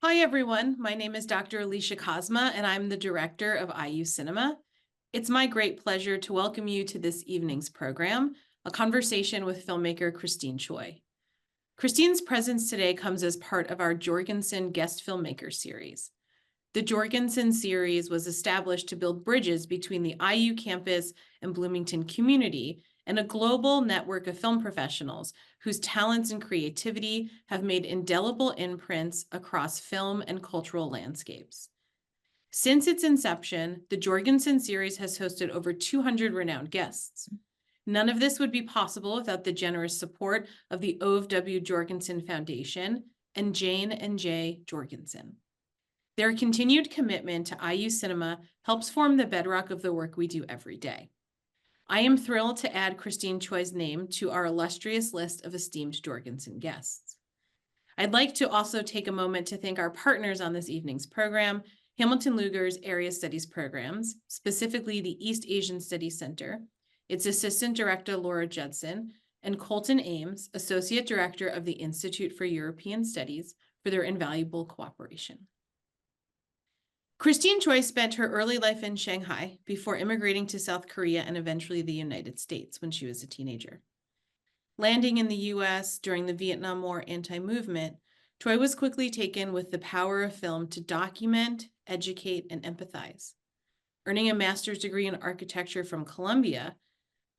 Hi, everyone. My name is Dr. Alicia Cosma, and I'm the director of IU Cinema. It's my great pleasure to welcome you to this evening's program, a conversation with filmmaker Christine Choy. Christine's presence today comes as part of our Jorgensen Guest Filmmaker Series. The Jorgensen series was established to build bridges between the IU campus and Bloomington community and a global network of film professionals whose talents and creativity have made indelible imprints across film and cultural landscapes. Since its inception, the Jorgensen series has hosted over 200 renowned guests. None of this would be possible without the generous support of the Ove W. Jorgensen Foundation and Jane and Jay Jorgensen. Their continued commitment to IU Cinema helps form the bedrock of the work we do every day. I am thrilled to add Christine Choy's name to our illustrious list of esteemed Jorgensen guests. I'd like to also take a moment to thank our partners on this evening's program, Hamilton Lugar's Area Studies Programs, specifically the East Asian Studies Center, its Assistant Director Laura Judson, and Colton Ames, Associate Director of the Institute for European Studies, for their invaluable cooperation. Christine Choy spent her early life in Shanghai before immigrating to South Korea and eventually the United States when she was a teenager. Landing in the US during the Vietnam War anti-movement, Choy was quickly taken with the power of film to document, educate, and empathize. Earning a master's degree in architecture from Columbia,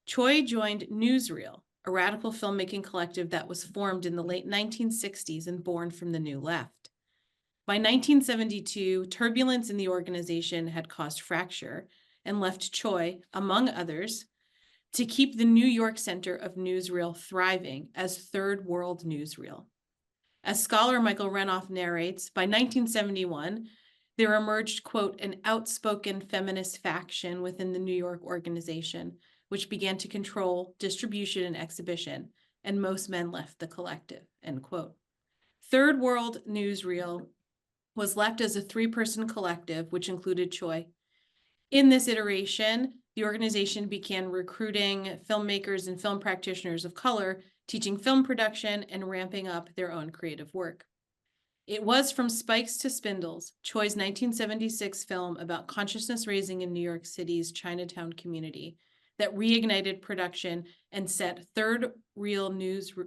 Choy joined Newsreel, a radical filmmaking collective that was formed in the late 1960s and born from the New Left. By 1972, turbulence in the organization had caused fracture and left Choy, among others, to keep the New York center of Newsreel thriving as Third World Newsreel. As scholar Michael Renoff narrates, by 1971, there emerged, quote, an outspoken feminist faction within the New York organization, which began to control distribution and exhibition, and most men left the collective, end quote. Third World Newsreel was left as a three-person collective, which included Choy. In this iteration, the organization began recruiting filmmakers and film practitioners of color, teaching film production and ramping up their own creative work. It was From Spikes to Spindles, Choy's 1976 film about consciousness raising in New York City's Chinatown community, that reignited production and set Third World Newsreel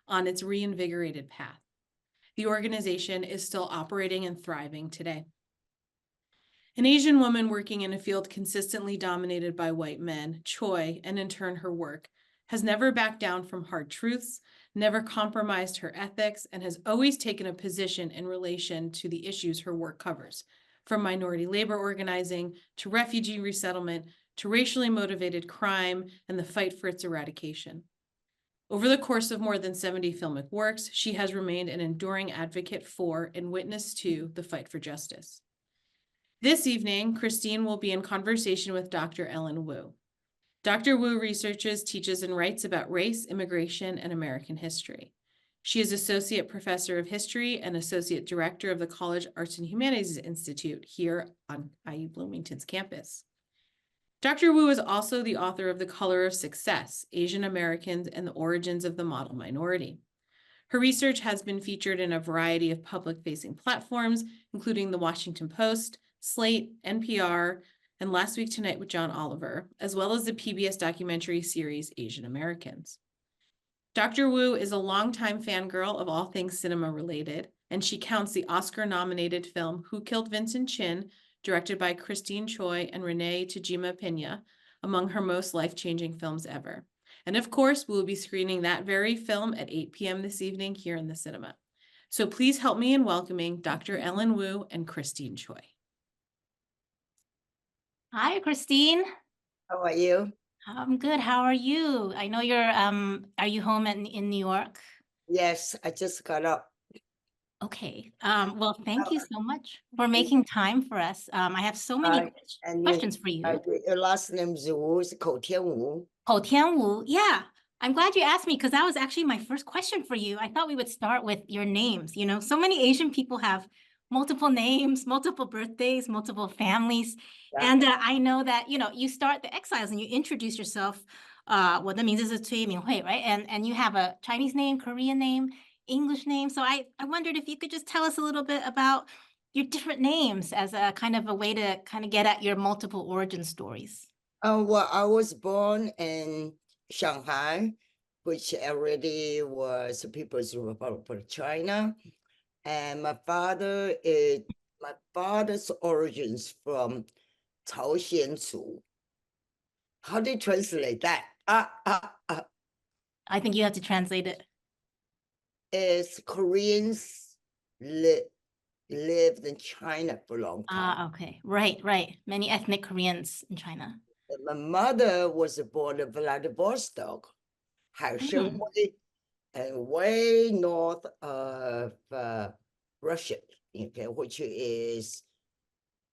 on its reinvigorated path. The organization is still operating and thriving today. An Asian woman working in a field consistently dominated by white men, Choy, and in turn her work, has never backed down from hard truths, never compromised her ethics, and has always taken a position in relation to the issues her work covers, from minority labor organizing to refugee resettlement to racially motivated crime and the fight for its eradication. Over the course of more than 70 filmic works, she has remained an enduring advocate for and witness to the fight for justice. This evening, Christine will be in conversation with Dr. Ellen Wu. Dr. Wu researches, teaches, and writes about race, immigration, and American history. She is Associate Professor of History and Associate Director of the College Arts and Humanities Institute here on IU Bloomington's campus. Dr. Wu is also the author of The Color of Success, Asian Americans and the Origins of the Model Minority. Her research has been featured in a variety of public-facing platforms, including The Washington Post, Slate, NPR, and Last Week Tonight with John Oliver, as well as the PBS documentary series Asian Americans. Dr. Wu is a longtime fangirl of all things cinema-related, and she counts the Oscar-nominated film Who Killed Vincent Chin, directed by Christine Choy and Renee Tajima Pena, among her most life-changing films ever. And of course, we'll be screening that very film at 8 p.m. this evening here in the cinema. So please help me in welcoming Dr. Ellen Wu and Christine Choy. Hi, Christine. How are you? I'm good. How are you? I know you're, are you home in New York? Yes, I just got up. Okay. Well, thank you so much for making time for us. I have so many questions for you. Your last name is Wu, is Kou Tian Wu. Kou Tian Wu. Yeah. I'm glad you asked me because that was actually my first question for you. I thought we would start with your names. You know, so many Asian people have multiple names, multiple birthdays, multiple families. Yeah. And I know that, you know, you start the Exiles and you introduce yourself. 我的名字是崔明慧, right? And you have a Chinese name, Korean name, English names. So I wondered if you could just tell us a little bit about your different names as a kind of a way to kind of get at your multiple origin stories. Well, I was born in Shanghai, which already was People's Republic of China. And my father's origins from Choy. How do you translate that? I think you have to translate it. Is Koreans lived in China for a long time. Ah, okay. Right, right. Many ethnic Koreans in China. And my mother was born in Vladivostok, Haishenwei, and way north of Russia, okay, which is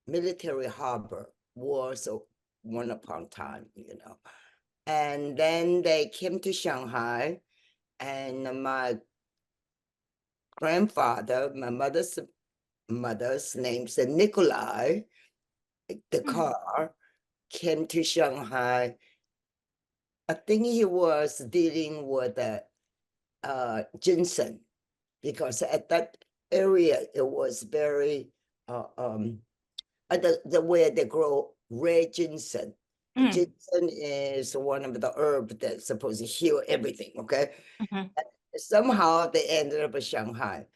military harbor, was one upon time, And then they came to Shanghai, and my grandfather, my mother's name's Nikolai, the car came to Shanghai. I think he was dealing with ginseng, because at that area it was very the way they grow red ginseng. Ginseng is one of the herbs that's supposed to heal everything, okay? Somehow they ended up in Shanghai.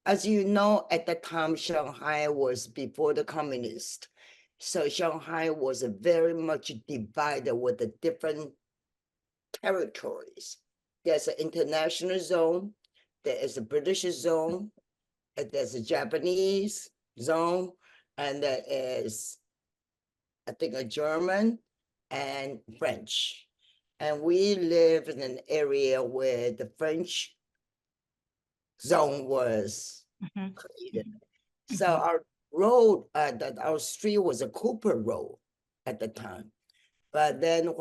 As you know, at the time, Shanghai was before the communist. So Shanghai was very much divided with the different territories. There's an international zone, there is a British zone, and there's a Japanese zone, and there is, I think, a German and French. And we live in an area where the French zone was created. So our road, our street was a Cooper Road at the time. But then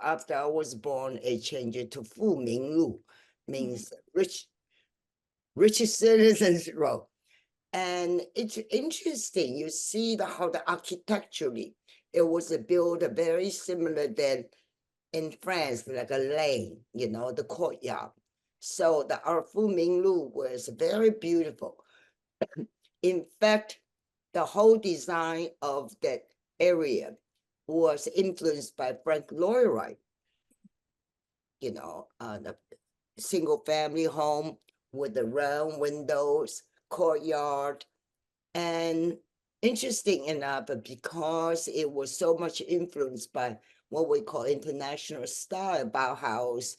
after I was born, it changed to Fu Ming Lu, means rich citizens road. And it's interesting, you see how the architecturally, it was built very similar than in France, like a lane, the courtyard. So our Fu Ming Lu was very beautiful. In fact, the whole design of that area was influenced by Frank Lloyd Wright. The single family home with the round windows, courtyard. And interesting enough, because it was so much influenced by what we call international style Bauhaus,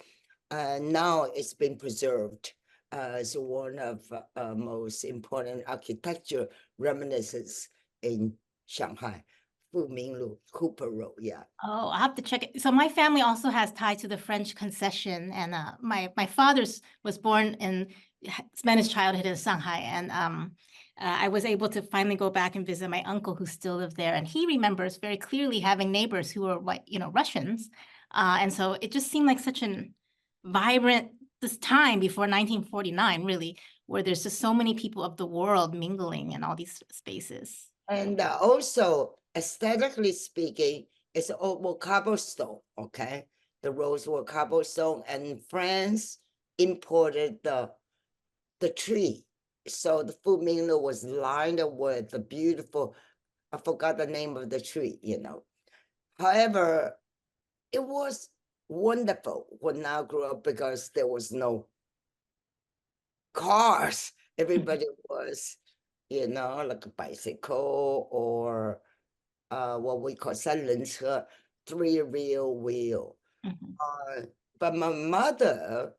now it's been preserved as one of most important architecture reminiscences in Shanghai. Fu Ming Lu, Cooper Road, yeah. Oh, I'll have to check it. So my family also has ties to the French concession, and my father's was born in spent his childhood in Shanghai, and I was able to finally go back and visit my uncle who still lived there, and he remembers very clearly having neighbors who were Russians, and so it just seemed like such an vibrant this time before 1949, really, where there's just so many people of the world mingling in all these spaces. And also, aesthetically speaking, it's all cobblestone, okay? The roads were cobblestone, and France imported the tree. So the Fu Ming Lu was lined with the beautiful, I forgot the name of the tree, However, it was wonderful when I grew up, because there was no cars. Everybody was, like a bicycle or what we call 三轮车, 3-wheel wheel. But my mother,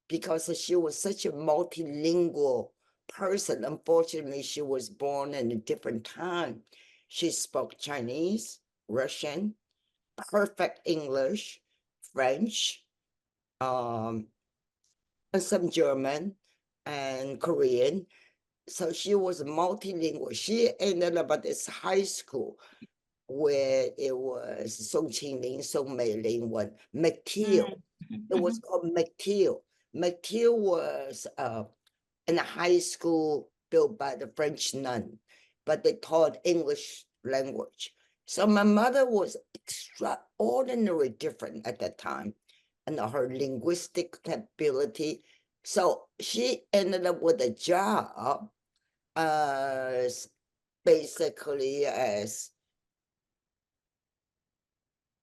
because she was such a multilingual person, unfortunately, she was born in a different time. She spoke Chinese, Russian, perfect English, French, and some German and Korean. So she was multilingual. She ended up at this high school where it was Song Qingling, Song Meiling, one McTeal. It was called McTeal. McTeal was in a high school built by the French nun, but they taught English language. So my mother was extraordinarily different at that time, and her linguistic ability So she ended up with a job as basically as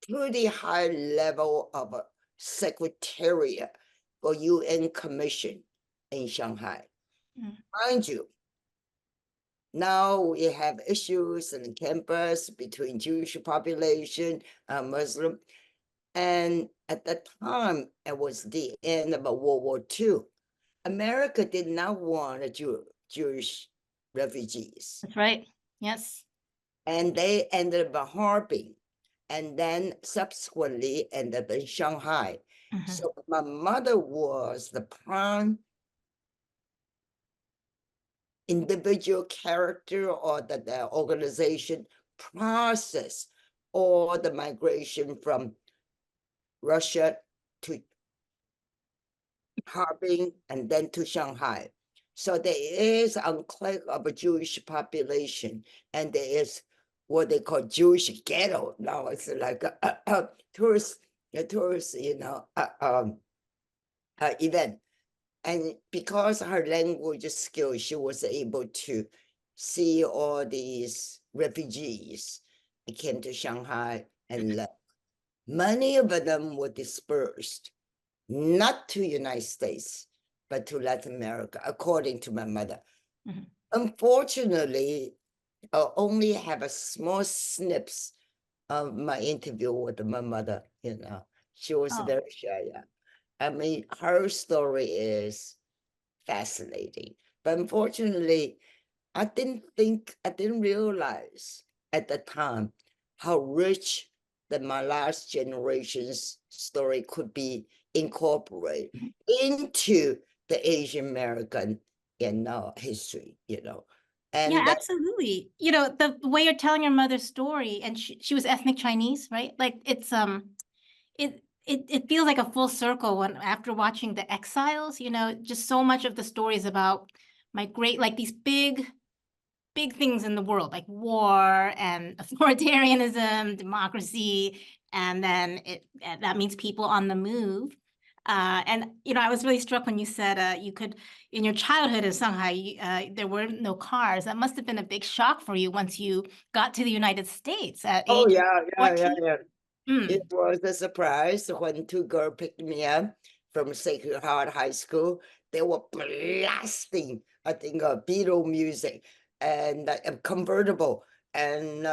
pretty high level of a secretariat for UN Commission in Shanghai. Mind you, now we have issues in the campus between Jewish population and Muslim. And at that time, it was the end of World War II. America did not want Jewish refugees. That's right. Yes. And they ended up Harbin, and then subsequently ended up in Shanghai. So my mother was the prime individual character, or the organization process, or the migration from Russia to Harbin and then to Shanghai. So there is an enclave of a Jewish population, and there is what they call Jewish ghetto. Now it's like a tourist, event. And because her language skills, she was able to see all these refugees that came to Shanghai and left. Many of them were dispersed, not to United States, but to Latin America, according to my mother. Unfortunately, I only have a small snips of my interview with my mother, She was very shy, yeah. I mean, her story is fascinating. But unfortunately, I didn't realize at the time how rich my last generation's story could be incorporated into the Asian American, history, And Yeah, that, absolutely. The way you're telling your mother's story, and she was ethnic Chinese, right? Like it's it feels like a full circle when after watching The Exiles, just so much of the stories about like these big things in the world, like war and authoritarianism, democracy, and then that means people on the move. And I was really struck when you said you could, in your childhood in Shanghai, there were no cars. That must have been a big shock for you once you got to the United States at oh age yeah, 14. It was a surprise when two girls picked me up from Sacred Heart High School. They were blasting, I think, Beatle music and a convertible. And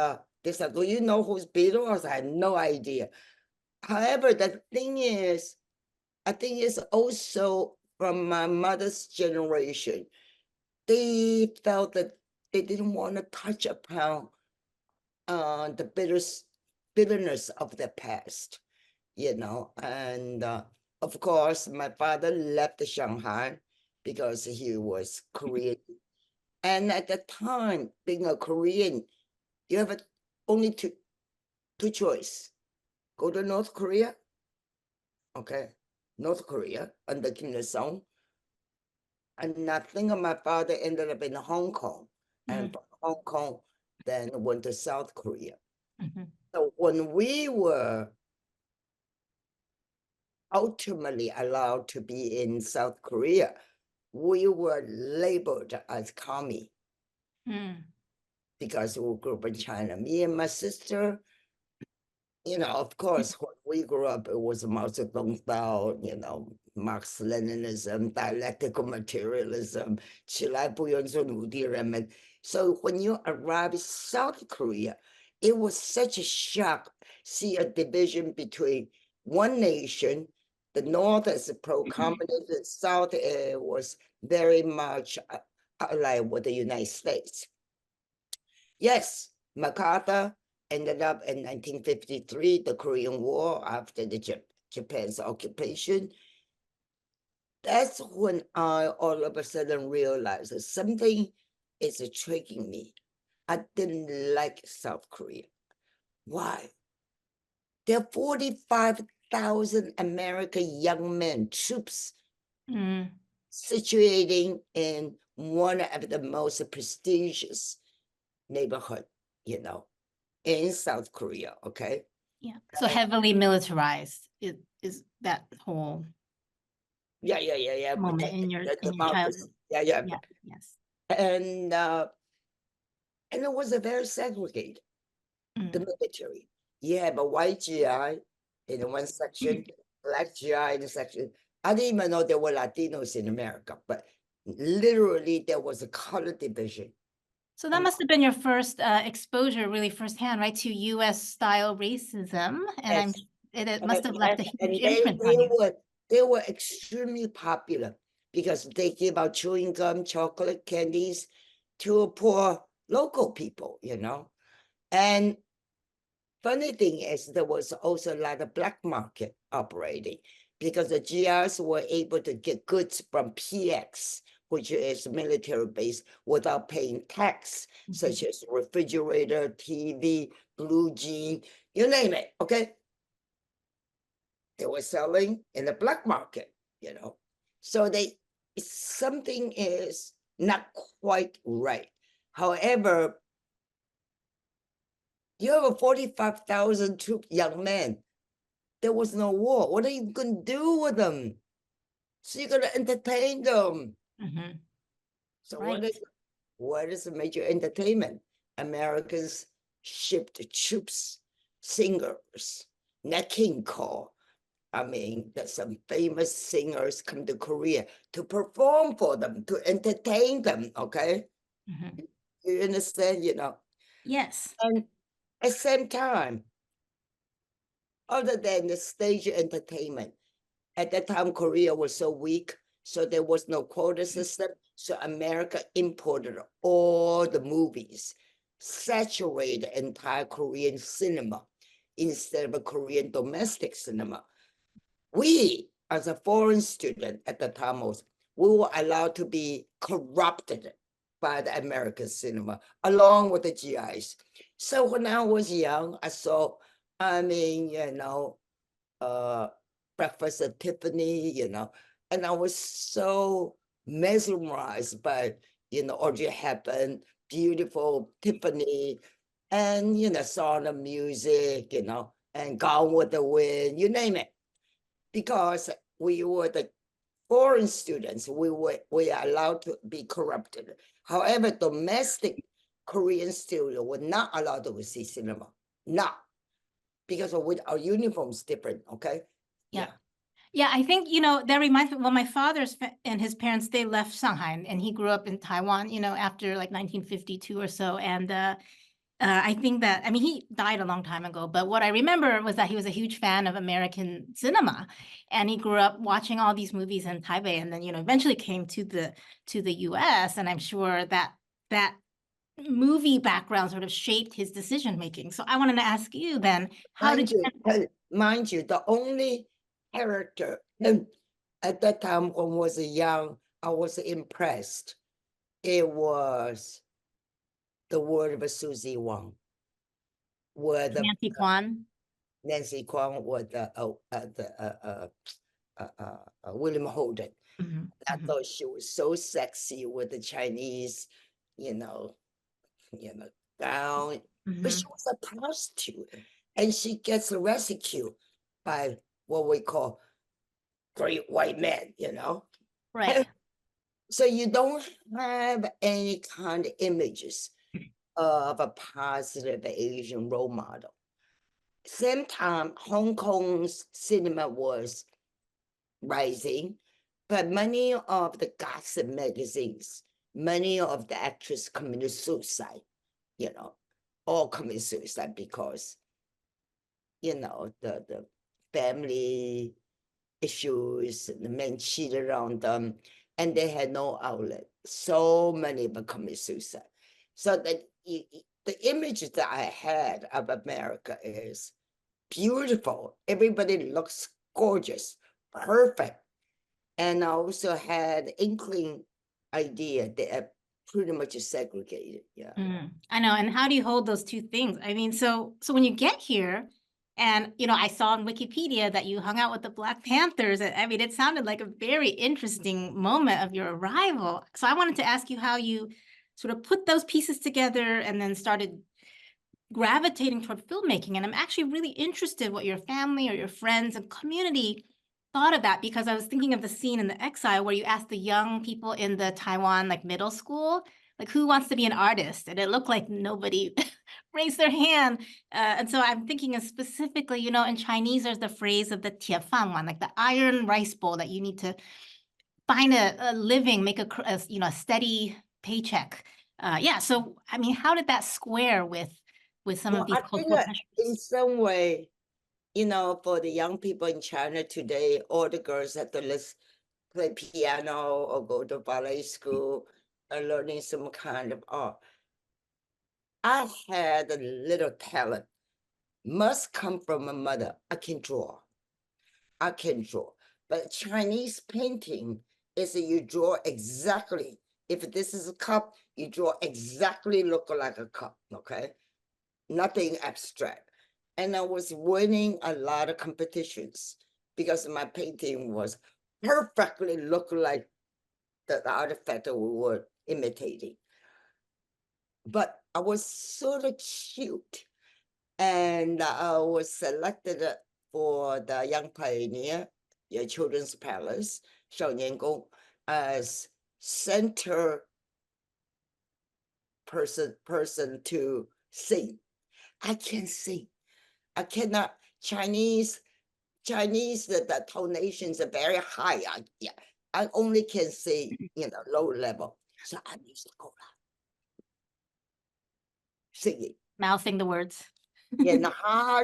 they said, "Do you know who's Beatles?" I had no idea. However, the thing is, I think it's also from my mother's generation. They felt that they didn't want to touch upon the bitterness of the past, and of course, my father left Shanghai because he was Korean. And at the time, being a Korean, you have only two choice. Go to North Korea, okay? North Korea under Kim Il-sung. And I think my father ended up in Hong Kong, and from Hong Kong, then went to South Korea. So when we were ultimately allowed to be in South Korea, we were labeled as commie because we grew up in China. Me and my sister, of course, when we grew up, it was Mao Zedong style, Marx-Leninism, dialectical materialism, 起来不用做奴隶人们. So when you arrive in South Korea, it was such a shock, see a division between one nation. The North is pro-communist, the South was very much allied with the United States. Yes, MacArthur ended up in 1953, the Korean War, after the Japan's occupation. That's when I all of a sudden realized that something is tricking me. I didn't like South Korea. Why? There are 45,000 American young men, troops, situating in one of the most prestigious neighborhood, in South Korea, okay? Yeah. So heavily militarized is that whole. Yeah. moment in your democracy. childhood. Yeah. Yeah, yes. And it was a very segregated, the military. You have a white GI in one section, black GI in the section. I didn't even know there were Latinos in America, but literally there was a color division. So that must have been your first exposure, really firsthand, right, to U.S. style racism, and Yes. it must have left a huge And imprint on you. they were extremely popular because they give out chewing gum, chocolate, candies to poor local people, you know. And funny thing is, there was also a lot of black market operating because the GRs were able to get goods from PX, which is military base, without paying tax, such as refrigerator, TV, blue jean, you name it, okay? They were selling in the black market, you know. So something is not quite right. However, you have a 45,000 troop young man. There was no war. What are you going to do with them? So you're going to entertain them. So Right. what is the major entertainment? Americans shipped troops, singers, Nat King Cole. I mean, there's some famous singers come to Korea to perform for them, to entertain them, okay? You understand, you know? Yes. And at the same time, other than the stage entertainment, at that time, Korea was so weak, so there was no quota system. So America imported all the movies, saturated entire Korean cinema instead of a Korean domestic cinema. We, as a foreign student at the time, we were allowed to be corrupted by the American cinema, along with the GIs. So when I was young, I saw, I mean, you know, Breakfast at Tiffany, you know, and I was so mesmerized by, you know, Audrey Hepburn, beautiful Tiffany, and, you know, Sound of Music, you know, and Gone with the Wind, you name it. Because we were the foreign students, we were allowed to be corrupted. However, domestic Korean students were not allowed to see cinema, not because of our uniforms different, okay? Yeah. Yeah, I think, you know, that reminds me, well, my father's and his parents, they left Shanghai and he grew up in Taiwan, you know, after like 1952 or so. And I think that, I mean, he died a long time ago, but what I remember was that he was a huge fan of American cinema and he grew up watching all these movies in Taipei and then, you know, eventually came to the US. And I'm sure that movie background sort of shaped his decision making. So I wanted to ask you then, how did you? Mind you, the only character at that time when I was young, I was impressed. It was the word of Susie Wong, where the Nancy Kwan. Nancy Kwan was William Holden. I thought she was so sexy with the Chinese, you know, gown, but she was a prostitute, and she gets rescued by what we call great white men, you know. Right. So you don't have any kind of images of a positive Asian role model. Same time, Hong Kong's cinema was rising, but many of the gossip magazines, many of the actors committed suicide, you know, all committed suicide because, you know, the family issues, the men cheated on them, and they had no outlet. So many of them commit suicide. So that the image that I had of America is beautiful. Everybody looks gorgeous, perfect. And I also had inkling idea that are pretty much segregated. Yeah. I know. And how do you hold those two things? I mean, so when you get here, and you know, I saw on Wikipedia that you hung out with the Black Panthers. I mean, it sounded like a very interesting moment of your arrival. So I wanted to ask you how you sort of put those pieces together and then started gravitating toward filmmaking. And I'm actually really interested what your family or your friends and community thought of that because I was thinking of the scene in The Exile where you asked the young people in the Taiwan like middle school, like who wants to be an artist? And it looked like nobody raised their hand. And so I'm thinking of specifically, you know, in Chinese, there's the phrase of the 铁饭碗, like the iron rice bowl that you need to find a living, make you know, a steady paycheck. Yeah. So, I mean, how did that square with some of these I think cultural that in pressures? some way, you know, for the young people in China today, all the girls have to play piano or go to ballet school or learning some kind of art. I had a little talent, must come from my mother. I can draw. I can draw. But Chinese painting is that you draw exactly. If this is a cup, you draw exactly look like a cup, okay? Nothing abstract. And I was winning a lot of competitions because my painting was perfectly look like the artifact that we were imitating. But I was sort of cute. And I was selected for the Young Pioneer, your Children's Palace, 少年宫, as center person to sing. I can't sing. I cannot. Chinese, the tonations are very high. Yeah, I only can sing, you know, low level. So I used to go out singing. Mouthing the words. In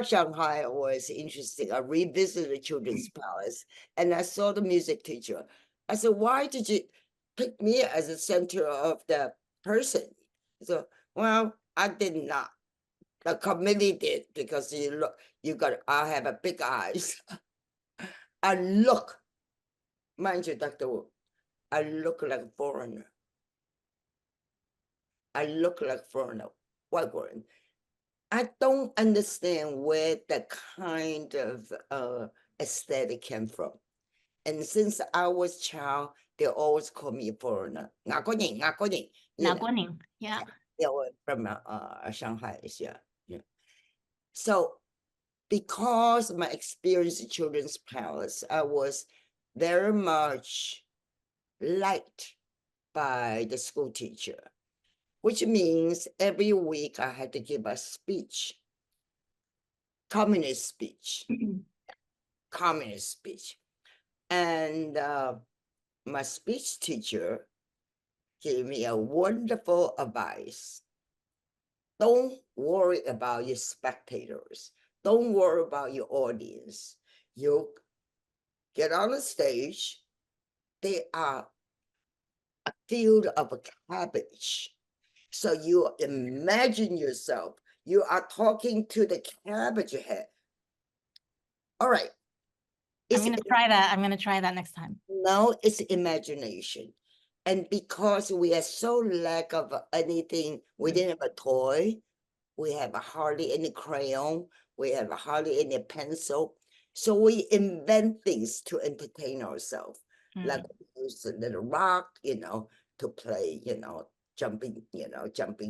Shanghai was interesting. I revisited the Children's Palace and I saw the music teacher. I said, why did you pick me as the center of the person? So, well, I did not. The committee did because I have a big eyes. I look, mind you, Dr. Wu, I look like a foreigner. I look like a foreigner, white foreigner. I don't understand where that kind of aesthetic came from. And since I was a child, they always call me a foreigner. Nga ko ning, nga ko ning. You know, Yeah. they were from Shanghai, yeah. So because of my experience at Children's Palace, I was very much liked by the school teacher, which means every week I had to give a speech, communist speech. Communist speech. And my speech teacher gave me a wonderful advice. Don't worry about your spectators. Don't worry about your audience. You get on the stage, they are a field of cabbage. So you imagine yourself, you are talking to the cabbage head. All right. I'm going to try that. I'm going to try that next time. No, it's imagination. And because we are so lack of anything, we didn't have a toy, we have hardly any crayon, we have hardly any pencil. So we invent things to entertain ourselves. Like we use a little rock, you know, to play, you know, jumping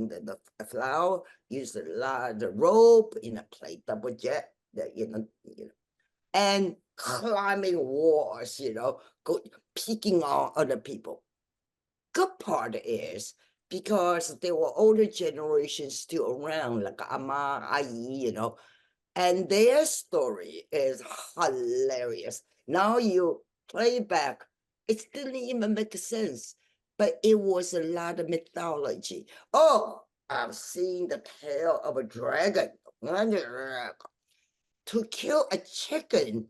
the flower, use the rope, you know, play double jet, you know, and climbing walls, you know, peeking on other people. Good part is because there were older generations still around, like Ama, Ai, you know, and their story is hilarious. Now you play back, it didn't even make sense, but it was a lot of mythology. Oh, I've seen the tail of a dragon. To kill a chicken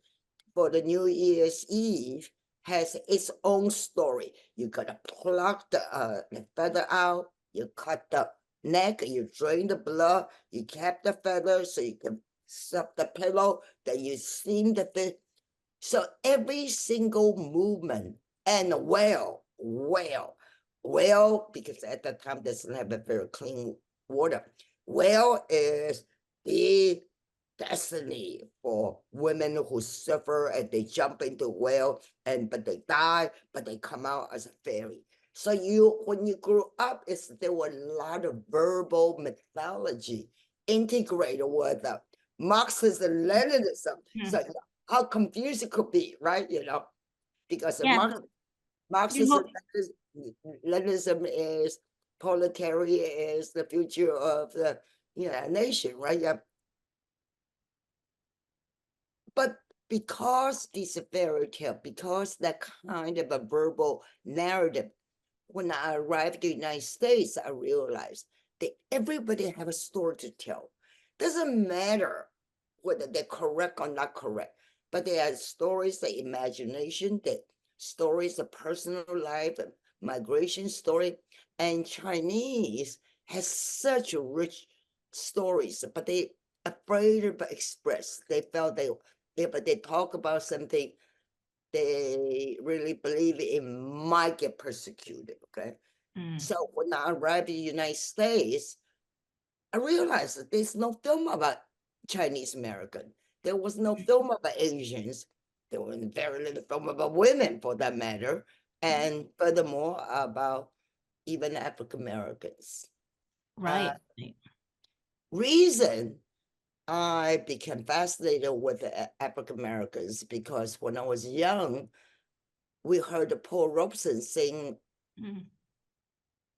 for the New Year's Eve has its own story. You gotta pluck the feather out, you cut the neck, you drain the blood, you kept the feather so you can suck the pillow, then you steam the fish. So every single movement and well, because at that time doesn't have a very clean water. Well is the destiny for women who suffer and they jump into well but they die, but they come out as a fairy. So when you grew up, there were a lot of verbal mythology integrated with Marxism, Leninism. So how confused it could be, right? Because the Yeah, so Marxism, Leninism is proletariat is the future of the nation, right? Yeah. But because these fairy tale, because that kind of a verbal narrative, when I arrived in the United States, I realized that everybody have a story to tell. Doesn't matter whether they're correct or not correct, but they are stories, the imagination, the stories of personal life, migration story, and Chinese has such rich stories, but they afraid to express. They felt but they talk about something they really believe it might get persecuted. Okay. So when I arrived in the United States, I realized that there's no film about Chinese American. There was no film about Asians. There was very little film about women, for that matter. And furthermore, about even African Americans. right. Reason I became fascinated with African Americans because when I was young, we heard Paul Robeson sing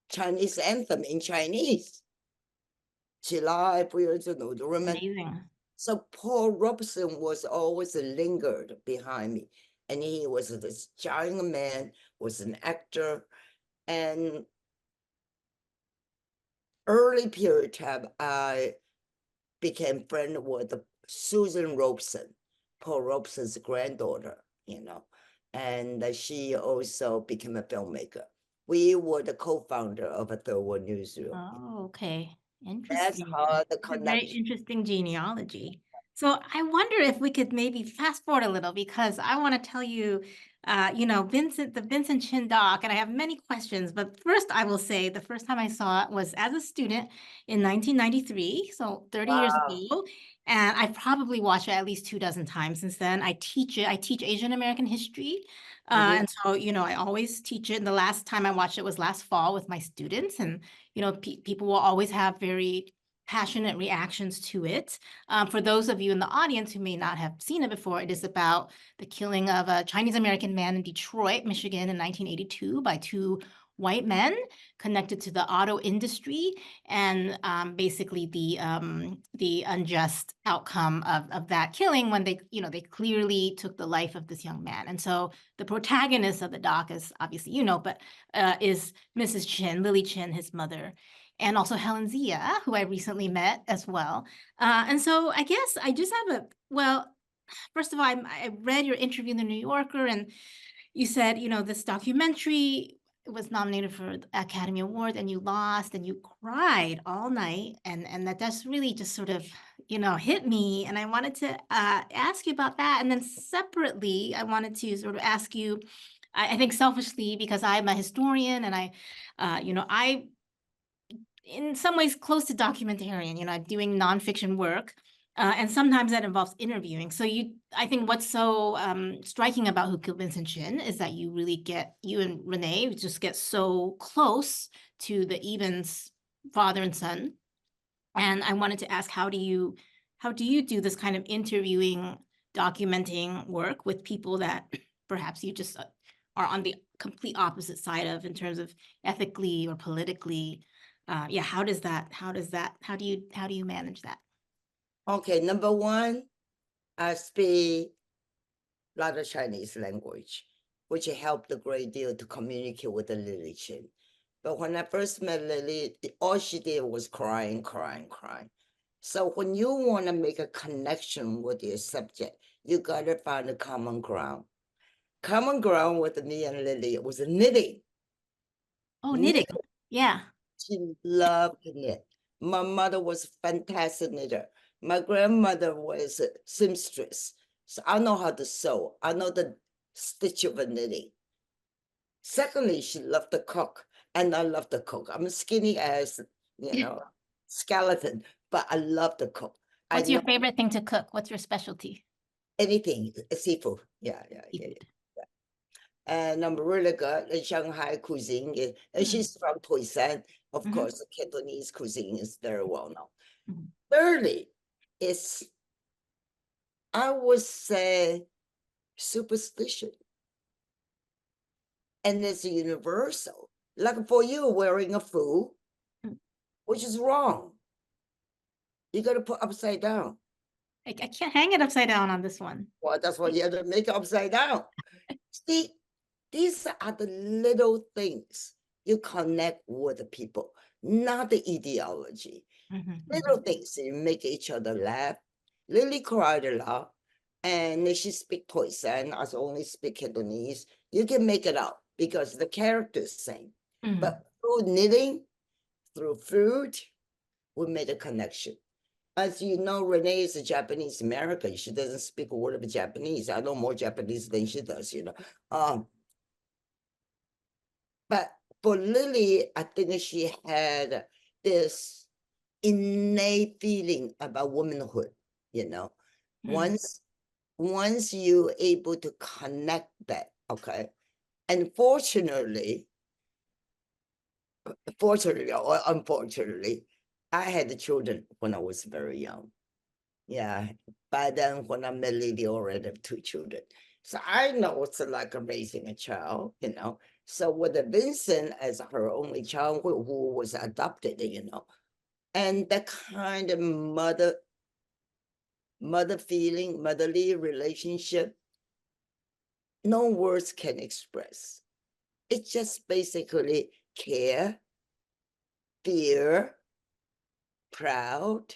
Chinese anthem in Chinese. Amazing. So Paul Robeson was always lingered behind me. And he was this giant man, was an actor. And early period time, I became friend with Susan Robeson, Paul Robeson's granddaughter, and she also became a filmmaker. We were the co-founder of a Third World Newsroom. Oh, okay. That's Interesting. how the It's a very connection. interesting genealogy. So I wonder if we could maybe fast forward a little because I want to tell you, the Vincent Chin doc, and I have many questions. But first, I will say the first time I saw it was as a student in 1993, so 30 years ago. And I've probably watched it at least 24 times since then. I teach it. I teach Asian American history. And so, I always teach it. And the last time I watched it was last fall with my students. And people will always have very passionate reactions to it. For those of you in the audience who may not have seen it before, it is about the killing of a Chinese American man in Detroit, Michigan in 1982 by two white men connected to the auto industry and basically the unjust outcome of that killing when they clearly took the life of this young man. And so the protagonist of the doc is obviously, but is Mrs. Chin, Lily Chin, his mother, and also Helen Zia, who I recently met as well. And so I guess I just have first of all, I read your interview in the New Yorker, and you said, this documentary was nominated for the Academy Award and you lost and you cried all night. And that's really just sort of, hit me. And I wanted to ask you about that. And then separately, I wanted to sort of ask you, I think selfishly, because I'm a historian and I in some ways close to documentarian, doing nonfiction work. And sometimes that involves interviewing. So I think what's so striking about Who Killed Vincent Chin is that you and Renee just get so close to the Evans father and son. And I wanted to ask, how do you do this kind of interviewing, documenting work with people that perhaps you just are on the complete opposite side of in terms of ethically or politically? How do you manage that? Okay, number one, I speak a lot of Chinese language, which helped a great deal to communicate with the Lily Chin. But when I first met Lily, all she did was crying. So when you want to make a connection with your subject, you got to find a common ground. Common ground with me and Lily was knitting. Oh, knitting. Yeah. She loved to knit. My mother was a fantastic knitter. My grandmother was a seamstress. So I know how to sew. I know the stitch of a knitting. Secondly, she loved to cook, and I love to cook. I'm skinny as, skeleton, but I love to cook. What's your favorite thing to cook? What's your specialty? Anything, seafood. Yeah. And I'm really good at Shanghai cuisine. And she's from Toisan. Of course, the Cantonese cuisine is very well known. Thirdly, it's I would say superstition. And it's universal. Like for you wearing a fool, Mm. which is wrong. You got to put upside down. I can't hang it upside down on this one. Well, that's why you have to make it upside down. See, these are the little things you connect with the people, not the ideology. Little things you make each other laugh. Lily cried a lot, and she speak Khoisan. I only speak Cantonese. You can make it up because the character's same. But through knitting, through food, we made a connection. As you know, Renee is a Japanese American. She doesn't speak a word of Japanese. I know more Japanese than she does, you know. But for Lily, I think she had this innate feeling about womanhood, you know. Once you're able to connect that, okay. And fortunately or unfortunately, I had the children when I was very young. Yeah, by then when I met Lily, I already have 2 children. So I know what's like raising a child, you know. So with Vincent as her only child who was adopted, you know, and that kind of mother feeling, motherly relationship, no words can express. It's just basically care, fear, proud.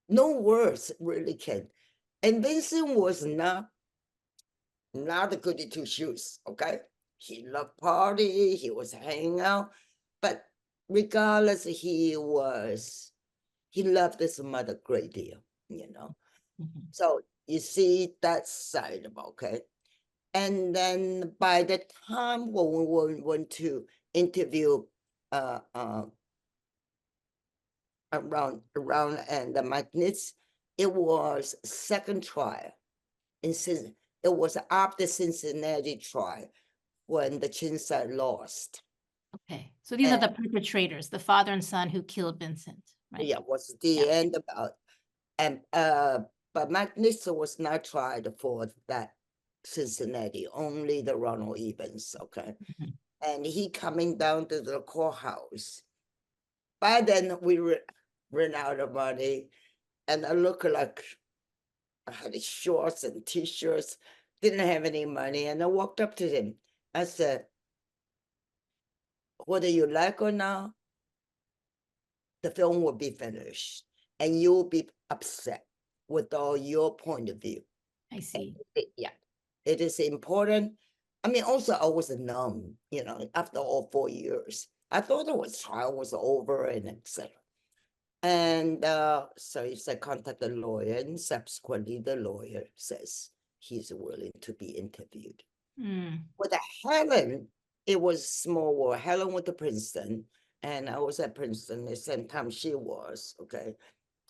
No words really can. And Vincent was not a goody two shoes, okay? He loved party, he was hanging out, but regardless, he loved his mother a great deal, you know. So you see that side of okay. And then by the time when we went to interview around and the magnets, it was second trial. And since it was after Cincinnati trial when the Chin side lost. Okay, so these are the perpetrators, the father and son who killed Vincent, right? Yeah, was the end about, and but Magneto was not tried for that Cincinnati, only the Ronald Evans, okay? And he coming down to the courthouse. By then we ran out of money, and I look like I had shorts and t-shirts, didn't have any money, and I walked up to him. I said, whether you like or not, the film will be finished, and you'll be upset with all your point of view. I see. Yeah, it is important. I mean, also I was numb, you know, after all 4 years. I thought the trial was over and etc. And so he said, contact the lawyer, and subsequently the lawyer says he's willing to be interviewed. With Helen, it was small world. Helen went to Princeton, and I was at Princeton the same time she was, okay?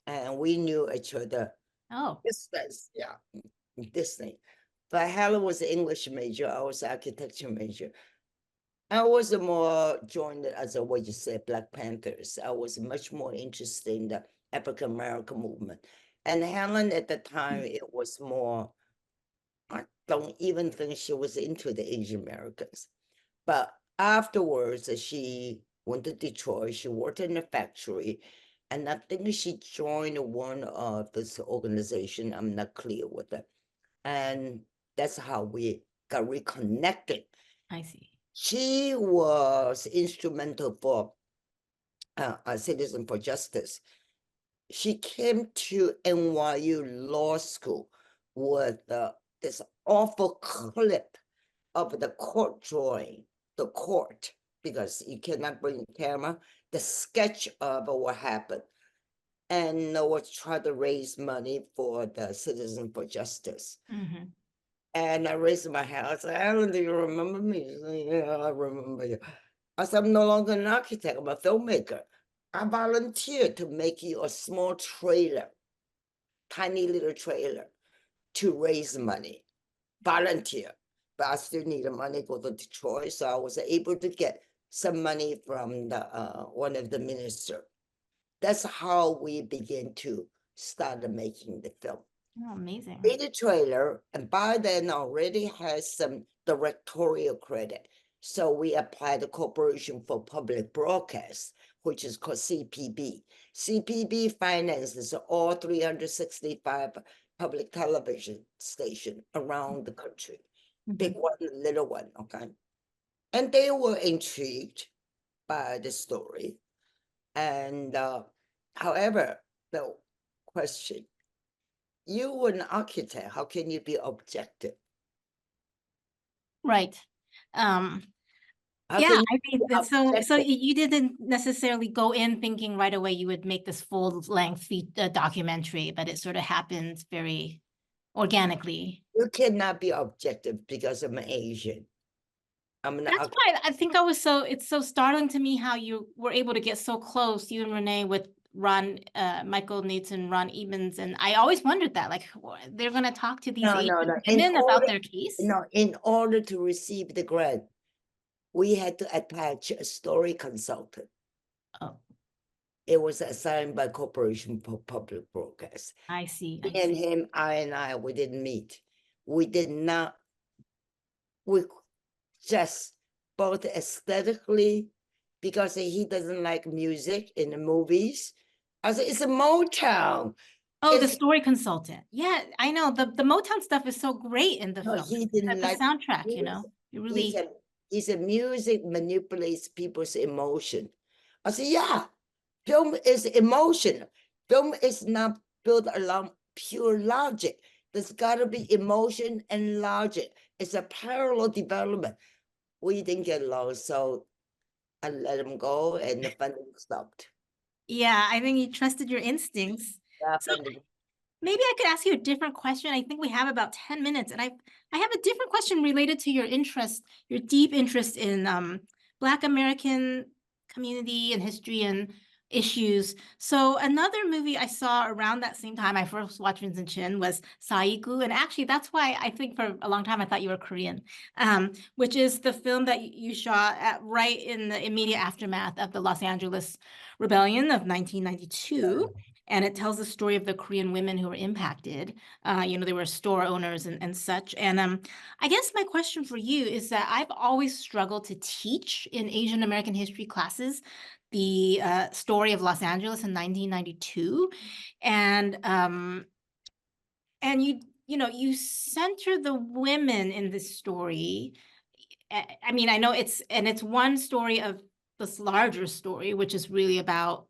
And we knew each other. Oh, Distance, yeah, distance. But Helen was an English major, I was architecture major. I was more joined as a, what you say, Black Panthers. I was much more interested in the African American movement. And Helen at the time, it was more, I don't even think she was into the Asian Americans. But afterwards, she went to Detroit. She worked in a factory. And I think she joined one of this organization. I'm not clear with it. And that's how we got reconnected. I see. She was instrumental for a Citizen for Justice. She came to NYU Law School with this awful clip of the court drawing, the court, because you cannot bring the camera, the sketch of what happened. And was trying to raise money for the Citizen for Justice. And I raised my hand. I said, Alan, do you remember me? She said, yeah, I remember you. I said, I'm no longer an architect, I'm a filmmaker. I volunteered to make you a small trailer, tiny little trailer, to raise money. Volunteer. But I still needed money to go to Detroit, so I was able to get some money from the one of the minister. That's how we began to start making the film. Oh, amazing. Made a trailer, and by then already has some directorial credit. So we applied the Corporation for Public Broadcast, which is called CPB. CPB finances all 365 public television stations around the country. Big one, little one, okay? And they were intrigued by the story. And however, the question, you were an architect, how can you be objective? Right. How Yeah, can you I be mean, so objective? you didn't necessarily go in thinking right away you would make this full-length documentary, but it sort of happens very organically. You cannot be objective because I'm Asian. I'm an That's architect. why I think it's so startling to me how you were able to get so close, you and Renee, with Michael Nathan, Ron Ebens, and I always wondered that, like, they're gonna talk to these No, Asian no. women about their case? In order to receive the grant, we had to attach a story consultant. Oh, It was assigned by Corporation for Public Broadcast. I see. Me and him, we didn't meet. We did not, we just both aesthetically, because he doesn't like music in the movies. I said, it's a Motown. Oh, the It's, story consultant. Yeah, I know. The Motown stuff is so great in the no, film. he didn't The like soundtrack, you music. know, you He really. said, music manipulates people's emotion. I said, yeah, film is emotion. Film is not built along pure logic. There's got to be emotion and logic. It's a parallel development. We didn't get along, so I let him go, and the funding stopped. Yeah, I think you trusted your instincts. Yeah, So maybe I could ask you a different question. I think we have about 10 minutes, and I have a different question related to your interest, your deep interest in Black American community and history and issues. So another movie I saw around that same time I first watched Vincent Chin was Saigu, and actually that's why I think for a long time I thought you were Korean, which is the film that you shot right in the immediate aftermath of the Los Angeles Rebellion of 1992. And it tells the story of the Korean women who were impacted. You know, they were store owners and such. And I guess my question for you is that I've always struggled to teach in Asian American history classes the story of Los Angeles in 1992. And you center the women in this story. I mean, I know it's one story of this larger story, which is really about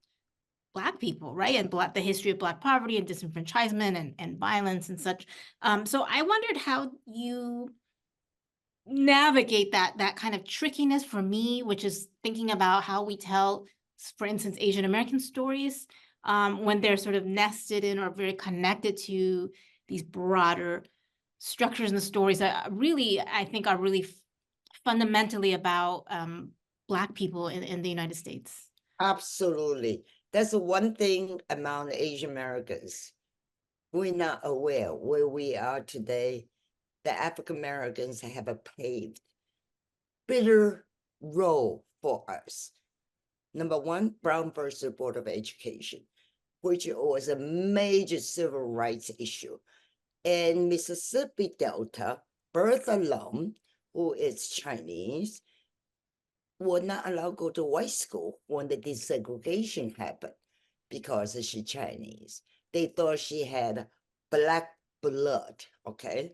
Black people, right? And the history of Black poverty and disenfranchisement and violence and such. So I wondered how you navigate that kind of trickiness for me, which is thinking about how we tell, for instance, Asian American stories when they're sort of nested in or very connected to these broader structures and stories that really, I think, are really fundamentally about Black people in the United States. Absolutely. That's the one thing among Asian Americans. We're not aware where we are today. The African Americans have a paved, bitter role for us. Number one, Brown versus Board of Education, which was a major civil rights issue. In Mississippi Delta, Bertha Lum, who is Chinese, were not allowed to go to white school when the desegregation happened because she's Chinese. They thought she had Black blood, okay?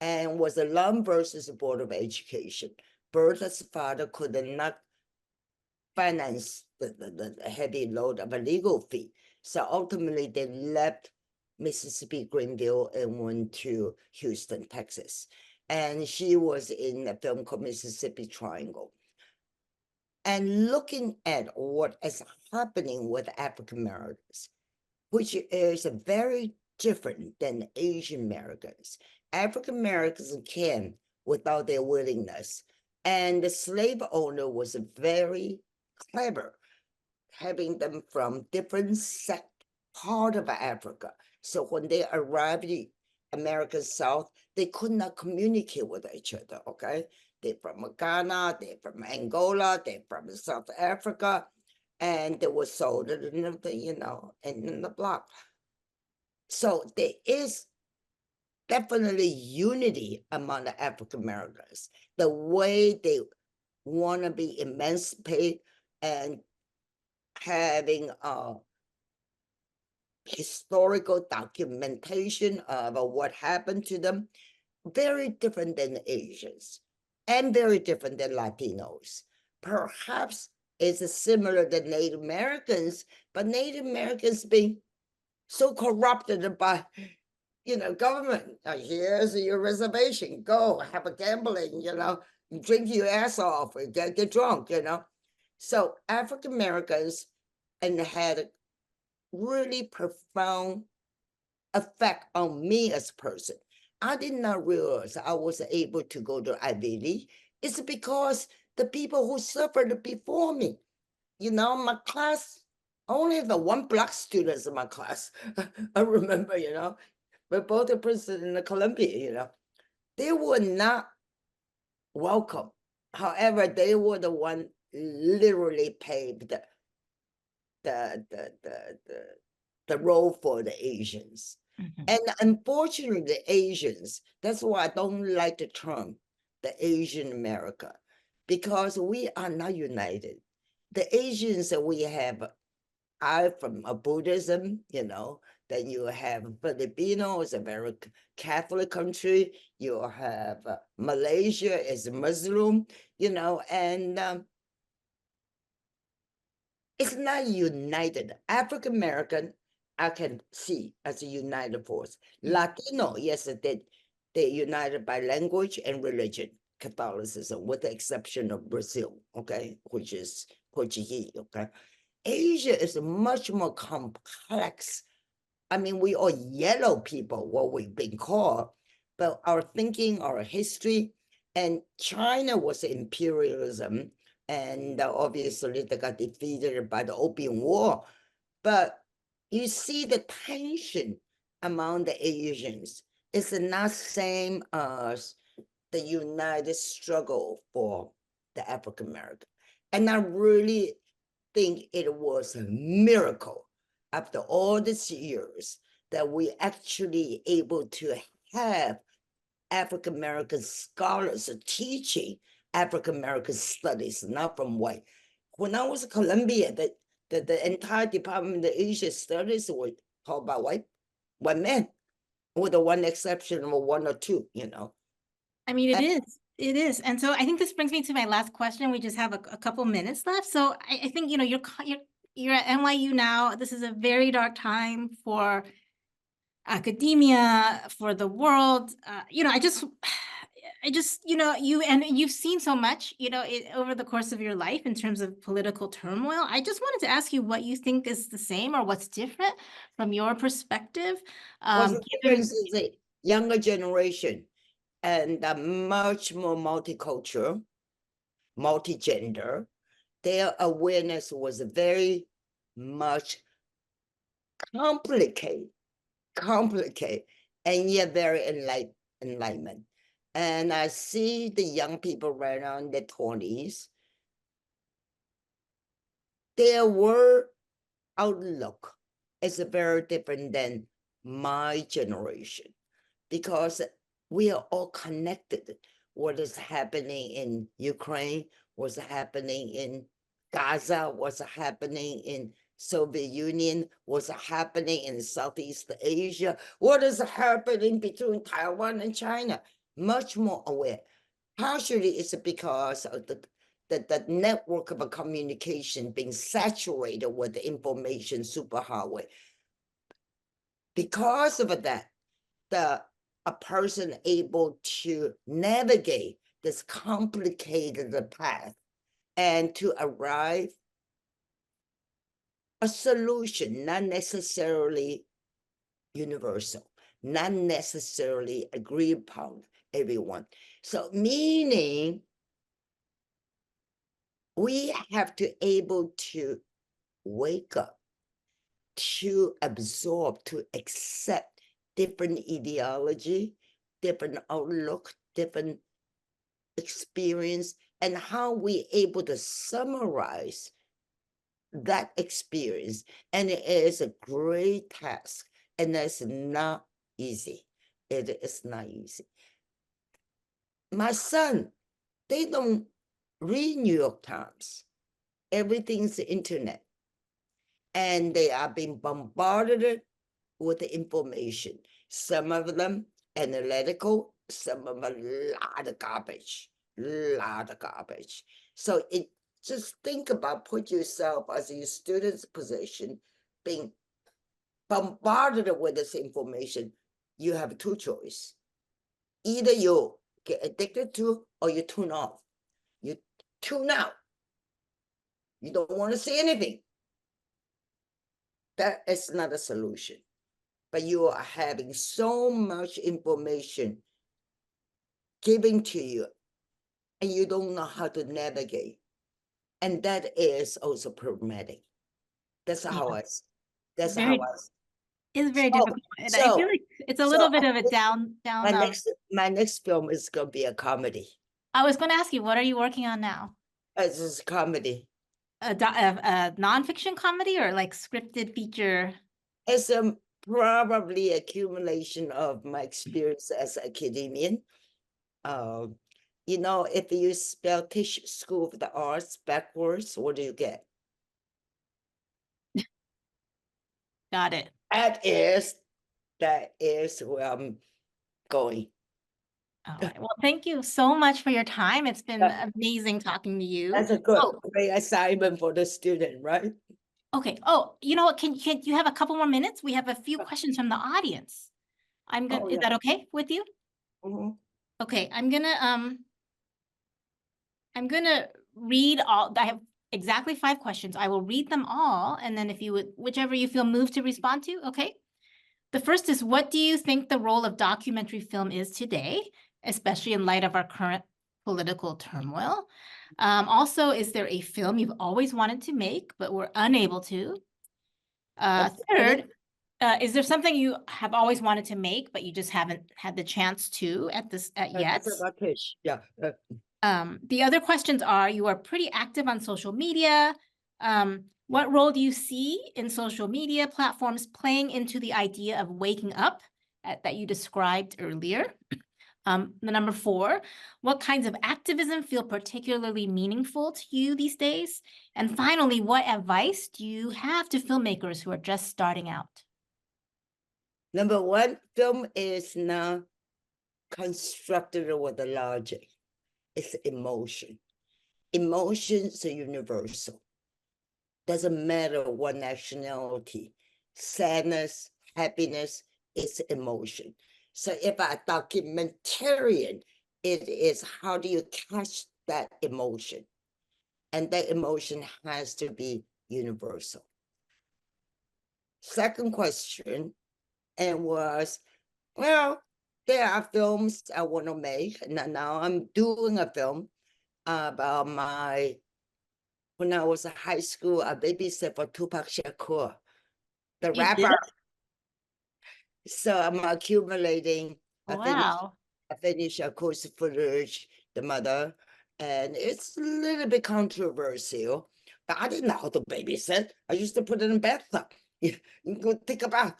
And was a Lum versus the Board of Education. Bertha's father could not finance the heavy load of a legal fee. So ultimately they left Mississippi Greenville and went to Houston, Texas. And she was in a film called Mississippi Triangle. And looking at what is happening with African Americans, which is very different than Asian Americans. African Americans came without their willingness. And the slave owner was very clever, having them from different part of Africa. So when they arrived in American South, they could not communicate with each other, okay? They're from Ghana, they're from Angola, they're from South Africa, and they were sold in the, in the block. So there is definitely unity among the African Americans. The way they want to be emancipated and having historical documentation of what happened to them, very different than Asians and very different than Latinos. Perhaps it's similar to Native Americans, but Native Americans being so corrupted by, government. Here's your reservation. Go have a gambling, drink your ass off, get drunk, So African Americans and had a really profound effect on me as a person. I did not realize I was able to go to Ivy League. It's because the people who suffered before me, my class, I only have one black students in my class. I remember, but both the Princeton and the Columbia, they were not welcome. However, they were the one literally paved the the the the, the road for the Asians. And unfortunately, the Asians, that's why I don't like the term, the Asian America, because we are not united. The Asians that we have are from a Buddhism, then you have Filipino, is a very Catholic country. You have Malaysia is Muslim, and it's not united. African American, I can see as a united force. Latino, yes, they united by language and religion, Catholicism, with the exception of Brazil, okay, which is Portuguese, okay. Asia is much more complex. I mean, we are yellow people, what we've been called, but our thinking, our history, and China was imperialism, and obviously they got defeated by the Opium War. But you see the tension among the Asians. It's not same as the united struggle for the African American. And I really think it was a miracle after all these years that we actually able to have African American scholars teaching African American studies, not from white. When I was at Columbia, the entire Department of Asian Studies were taught by white men, with the one exception of one or two, I mean, it is. And so I think this brings me to my last question. We just have a couple minutes left. So I think, you're at NYU now. This is a very dark time for academia, for the world. You've seen so much, over the course of your life in terms of political turmoil. I just wanted to ask you what you think is the same or what's different from your perspective. What's the difference is the younger generation and much more multicultural, multigender. Their awareness was very much complicated, and yet very enlightenment. And I see the young people right now in their 20s, their world outlook is very different than my generation, because we are all connected. What is happening in Ukraine, what's happening in Gaza, what's happening in Soviet Union, what's happening in Southeast Asia, what is happening between Taiwan and China, much more aware. Partially it's because of the network of a communication being saturated with the information superhighway. Because of that, a person able to navigate this complicated path and to arrive a solution, not necessarily universal, not necessarily agreed upon everyone. So meaning we have to able to wake up, to absorb, to accept different ideology, different outlook, different experience, and how we able to summarize that experience. And it is a great task And that's not easy. It is not easy. My son, they don't read New York Times. Everything's the internet. And they are being bombarded with the information. Some of them analytical, some of them a lot of garbage. So just think about, put yourself as a student's position, being bombarded with this information. You have two choices. Either you get addicted to or you tune off. You tune out. You don't want to see anything. That is not a solution. But you are having so much information given to you, and you don't know how to navigate. And that is also problematic. That's how I. That's how I. It's very difficult. And I So, feel like it's a little bit of a down. My next film is going to be a comedy. I was going to ask you, what are you working on now? It's just a comedy. A nonfiction comedy or like scripted feature? It's probably accumulation of my experience as an academician. You know, if you spell Tisch School of the Arts backwards, what do you get? Got it. That is where I'm going. All right. Well, thank you so much for your time. It's been amazing talking to you. That's a great assignment for the student, right? Okay. Oh, you know what? Can you have a couple more minutes? We have a few questions from the audience. Is that okay with you? Okay. I'm gonna read all. I have exactly 5 questions. I will read them all, and then if you would, whichever you feel moved to respond to, okay? The first is, what do you think the role of documentary film is today, especially in light of our current political turmoil? Also, is there a film you've always wanted to make but were unable to? Third, is there something you have always wanted to make but you just haven't had the chance to yet? Yeah. The other questions are, you are pretty active on social media. What role do you see in social media platforms playing into the idea of waking up that you described earlier? The number 4, what kinds of activism feel particularly meaningful to you these days? And finally, what advice do you have to filmmakers who are just starting out? Number 1, film is not constructed with the logic. It's emotion. Emotions are universal. Doesn't matter what nationality. Sadness, happiness, it's emotion. So if a documentarian, it is how do you catch that emotion? And that emotion has to be universal. Second question, and was, well, there are films I want to make. And now I'm doing a film about when I was in high school, I babysat for Tupac Shakur, the rapper. So I'm accumulating. Wow. I finished a course footage, the mother, and it's a little bit controversial, but I didn't know how to babysit. I used to put it in bathtub. You go think about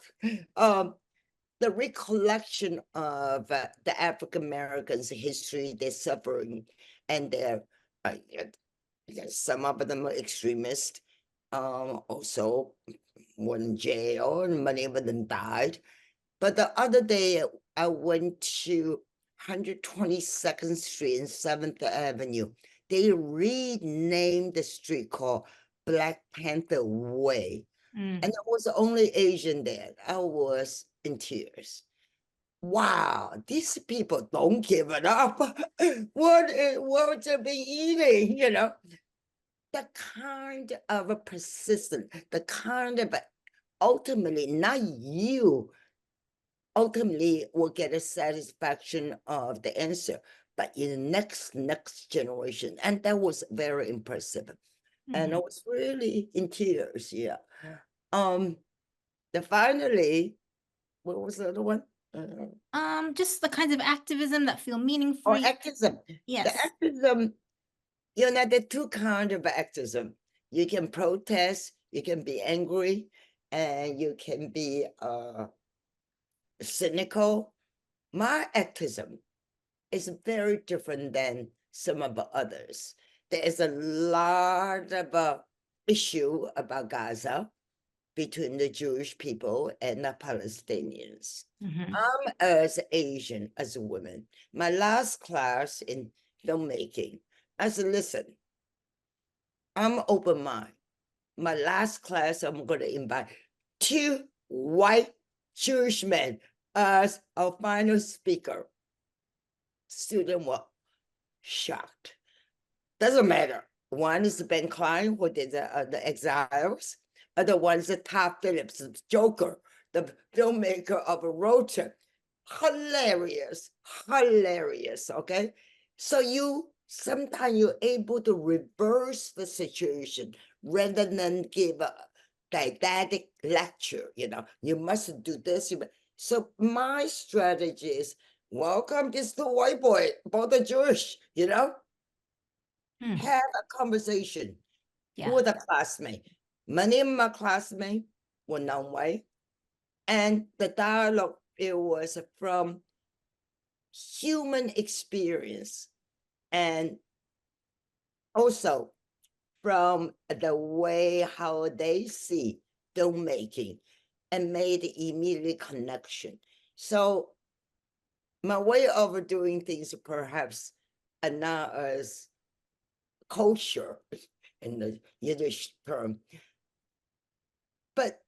the recollection of the African Americans' history, their suffering, and their some of them are extremists. Also went in jail, and many of them died. But the other day, I went to 122nd Street and 7th Avenue. They renamed the street called Black Panther Way. And I was the only Asian there. I was in tears. Wow, these people don't give it up. What have been eating, you know? The kind of a persistent, the kind of ultimately, not you, ultimately will get a satisfaction of the answer, but in the next generation. And that was very impressive. And I was really in tears, yeah. Finally, what was the other one? Just the kinds of activism that feel meaningful. Activism. Yes. The activism, you know, there are 2 kinds of activism. You can protest, you can be angry, and you can be cynical. My activism is very different than some of the others. There is a lot of issue about Gaza between the Jewish people and the Palestinians. I'm as Asian, as a woman. My last class in filmmaking, I said, listen, I'm open mind. My last class, I'm going to invite 2 white Jewish men as our final speaker. Students were shocked. Doesn't matter. One is Ben Klein, who did the Exiles. Other one is Todd Phillips, the Joker, the filmmaker of a road trip. Hilarious, hilarious, okay? So sometimes you're able to reverse the situation rather than give a didactic lecture, you must do this. So my strategy is, welcome this the white boy, about the Jewish, have a conversation with a classmate. Many of my classmates were non-white, and the dialogue, it was from human experience and also from the way how they see filmmaking and made immediate connection. So my way of doing things perhaps are not as kosher in the Yiddish term, but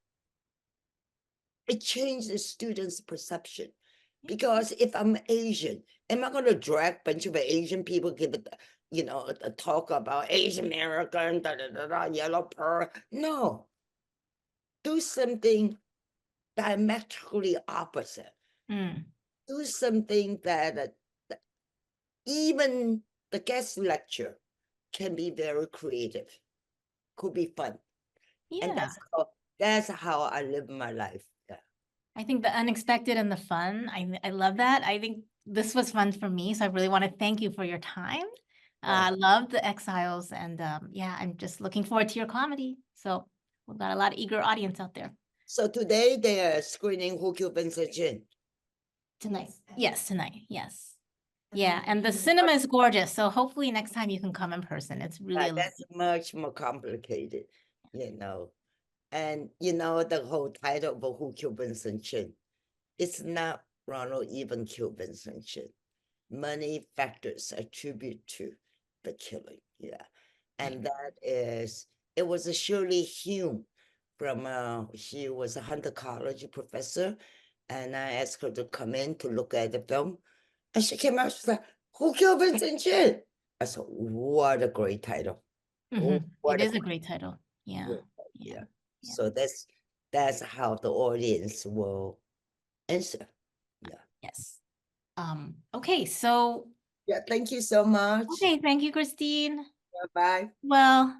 it changed the students' perception. Because if I'm Asian, am I going to drag a bunch of Asian people, give it, a talk about Asian American, yellow pearl? No. Do something diametrically opposite. Do something that even the guest lecture can be very creative, could be fun. And that's how I live my life. Yeah. I think the unexpected and the fun, I love that. I think this was fun for me, so I really want to thank you for your time. I love the Exiles, and I'm just looking forward to your comedy. So we've got a lot of eager audience out there. So today they are screening Who Killed Vincent Chin. Tonight. Yes, tonight. Yes. Yeah, and the cinema is gorgeous. So hopefully next time you can come in person. It's really that's much more complicated, And the whole title of Who Killed Vincent Chin, it's not Ronald even killed Vincent Chin. Many factors attribute to the killing. Yeah. And that is, it was a Shirley Hume from, she was a Hunter College professor. And I asked her to come in to look at the film. And she came out, she said, Who Killed Vincent Chin? I said, what a great title. It is a great title. Yeah. So that's how the audience will answer. Yeah. Yes. Okay, so yeah, thank you so much. okay, thank you, Christine. Bye. Well,